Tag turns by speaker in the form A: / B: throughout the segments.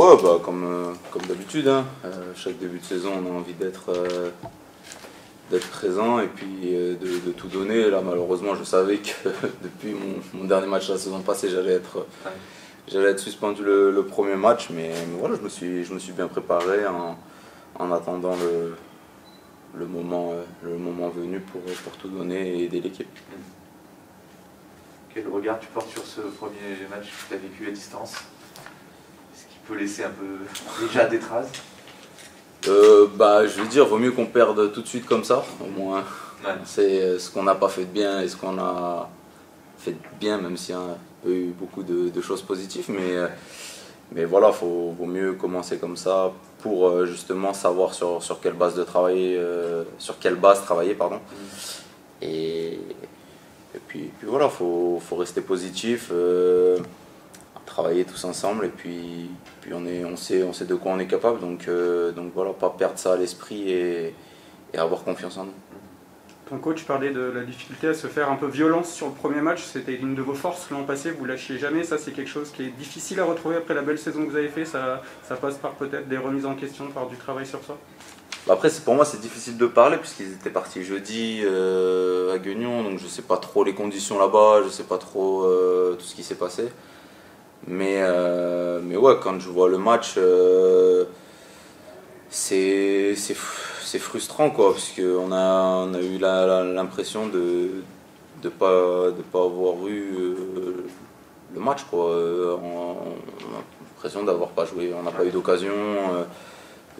A: Ouais, bah, comme d'habitude, hein. Chaque début de saison, on a envie d'être présent et puis de tout donner. Là, malheureusement, je savais que depuis mon dernier match la saison passée, j'allais être suspendu le premier match, mais voilà, je me suis bien préparé en attendant le moment venu pour tout donner et aider l'équipe.
B: Quel regard tu portes sur ce premier match que tu as vécu à distance? Est-ce qu'il peut laisser un peu déjà des traces?
A: Je veux dire, vaut mieux qu'on perde tout de suite comme ça, au moins.
B: Ouais.
A: C'est ce qu'on n'a pas fait de bien et ce qu'on a fait de bien, même s'il y a eu beaucoup de choses positives. Mais voilà, vaut mieux commencer comme ça pour justement savoir sur quelle base travailler, pardon. Et puis voilà, faut rester positif, travailler tous ensemble et puis on sait de quoi on est capable, donc voilà, pas perdre ça à l'esprit et avoir confiance en nous.
C: Ton coach parlait de la difficulté à se faire un peu violence sur le premier match, c'était une de vos forces l'an passé, vous lâchiez jamais, ça c'est quelque chose qui est difficile à retrouver après la belle saison que vous avez fait, ça passe par peut-être des remises en question, par du travail sur ça?
A: Après, pour moi, c'est difficile de parler puisqu'ils étaient partis jeudi à Guignon, donc je sais pas trop les conditions là-bas, je sais pas trop tout ce qui s'est passé. Mais ouais, quand je vois le match, c'est frustrant quoi, parce qu'on a eu l'impression de pas avoir eu le match quoi. On a l'impression d'avoir pas joué, on n'a pas eu d'occasion.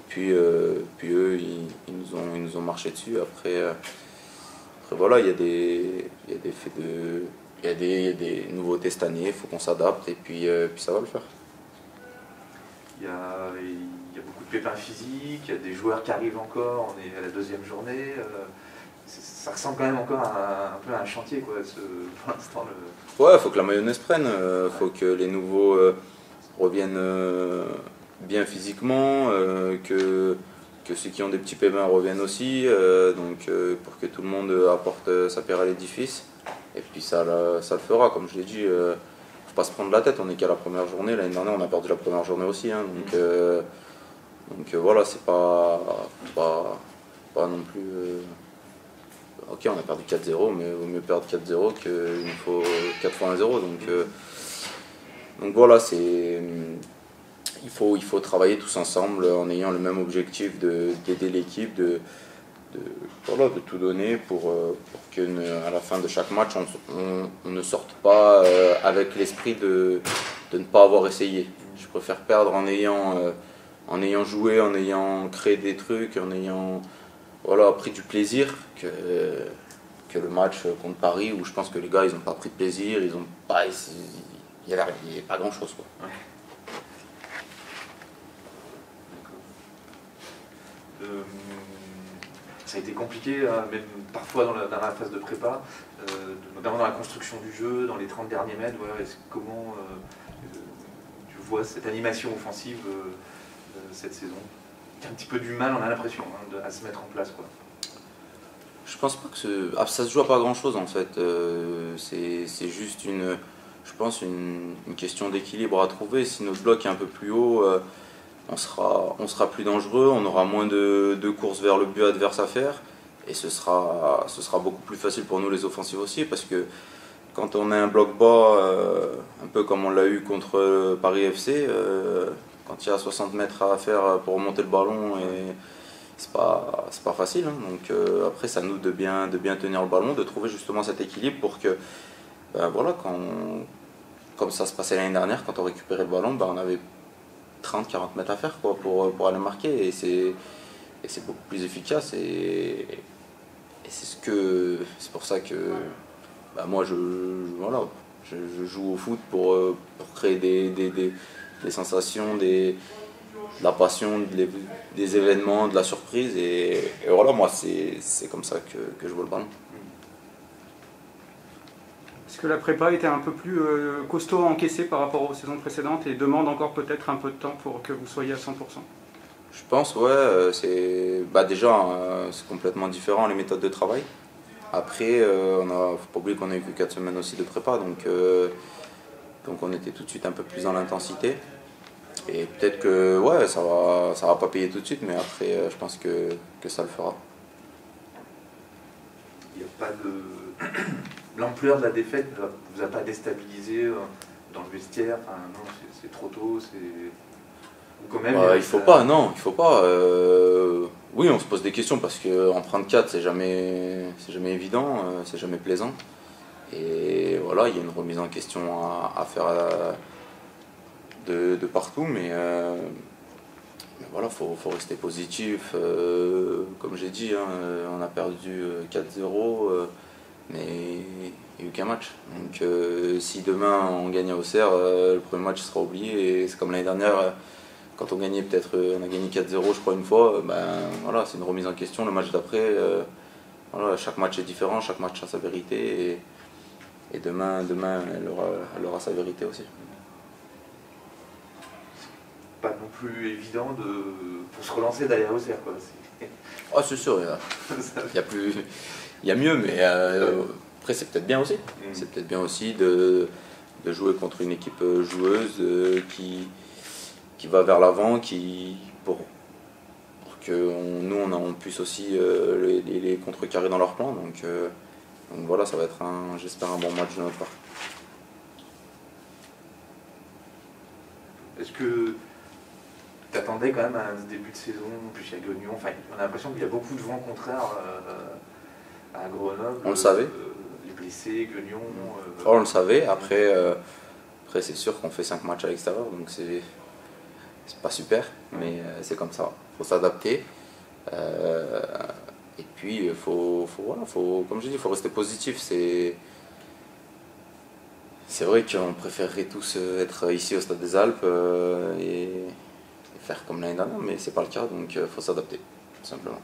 A: Puis eux, ils nous ont marché dessus. Après voilà, il y a des nouveautés cette année, il faut qu'on s'adapte et puis ça va le faire.
B: Il y a beaucoup de pépins physiques, il y a des joueurs qui arrivent encore, on est à la deuxième journée. Ça ressemble quand même encore un peu à un chantier quoi, pour l'instant.
A: Ouais, il faut que la mayonnaise prenne, faut que les nouveaux reviennent bien physiquement, que ceux qui ont des petits pépins reviennent aussi, pour que tout le monde apporte sa pierre à l'édifice. Et puis ça le fera, comme je l'ai dit, faut pas se prendre la tête, on n'est qu'à la première journée, l'année dernière on a perdu la première journée aussi, hein, donc voilà, c'est pas non plus... ok, on a perdu 4-0, mais il vaut mieux perdre 4-0 qu'il faut 4 fois 1-0, donc voilà, il faut travailler tous ensemble en ayant le même objectif d'aider l'équipe, de tout donner pour qu'à la fin de chaque match, on ne sorte pas avec l'esprit de ne pas avoir essayé. Je préfère perdre en ayant joué, en ayant créé des trucs, en ayant pris du plaisir que le match contre Paris où je pense que les gars ils n'ont pas pris de plaisir, il n'y avait pas grand chose quoi.
B: Ouais. Ça a été compliqué, même parfois dans la phase de prépa, notamment dans la construction du jeu, dans les 30 derniers mètres. Ouais, comment tu vois cette animation offensive cette saison? Il y a un petit peu du mal, on a l'impression, à se mettre en place, quoi.
A: Je pense pas que ça se joue à pas grand chose en fait. C'est juste une question d'équilibre à trouver. Si notre bloc est un peu plus haut, on sera plus dangereux, on aura moins de courses vers le but adverse à faire et ce sera beaucoup plus facile pour nous les offensives aussi parce que quand on a un bloc bas, un peu comme on l'a eu contre Paris FC, quand il y a 60 mètres à faire pour remonter le ballon, et c'est pas facile, hein. Donc après c'est à nous de bien tenir le ballon, de trouver justement cet équilibre pour que voilà, comme ça se passait l'année dernière, quand on récupérait le ballon, on avait 30-40 mètres à faire quoi, pour aller marquer et c'est beaucoup plus efficace et c'est pour ça que moi je joue au foot pour créer des sensations, de la passion, des événements, de la surprise et voilà, moi c'est comme ça que je vois le ballon.
C: Est-ce que la prépa était un peu plus costaud à encaisser par rapport aux saisons précédentes et demande encore peut-être un peu de temps pour que vous soyez à 100%?
A: Je pense, ouais, déjà c'est complètement différent les méthodes de travail. Après, faut pas oublier qu'on a eu que 4 semaines aussi de prépa, donc on était tout de suite un peu plus dans l'intensité. Et peut-être que ouais, ça va pas payer tout de suite, mais après, je pense que ça le fera.
B: Il n'y a pas de... L'ampleur de la défaite ne vous a pas déstabilisé dans le vestiaire? Enfin, non, c'est trop tôt, c'est... Ou quand même...
A: Il faut pas, non, il faut pas. Oui, on se pose des questions parce qu'en prendre 4, c'est jamais évident, c'est jamais plaisant. Et voilà, il y a une remise en question à faire de partout, mais voilà, faut rester positif. Comme j'ai dit, hein, on a perdu 4-0, mais il n'y a eu qu'un match. Donc si demain on gagne à Auxerre, le premier match sera oublié. Et c'est comme l'année dernière, quand on gagnait on a gagné 4-0 je crois une fois, ben voilà, c'est une remise en question. Le match d'après, voilà, chaque match est différent, chaque match a sa vérité. Et demain elle aura sa vérité aussi.
B: Pas non plus évident pour se relancer d'aller à Auxerre, quoi.
A: Ah, c'est sûr, il y a mieux, mais après c'est peut-être bien aussi. C'est peut-être bien aussi de jouer contre une équipe joueuse qui va vers l'avant, pour que nous on puisse aussi les contrecarrer dans leur plan. Donc voilà, ça va être j'espère un bon match de notre part.
B: Est-ce que tu attendais quand même à ce début de saison, puis il y a Guignon, enfin on a l'impression qu'il y a beaucoup de vent contraire à Grenoble.
A: On le savait.
B: Les blessés, Guignon.
A: On le savait, après c'est sûr qu'on fait 5 matchs à l'extérieur, donc c'est pas super, mais c'est comme ça, faut s'adapter. Et puis voilà, comme je dis, il faut rester positif. C'est vrai qu'on préférerait tous être ici au Stade des Alpes et faire comme l'année dernière, mais c'est pas le cas, donc il faut s'adapter, tout simplement.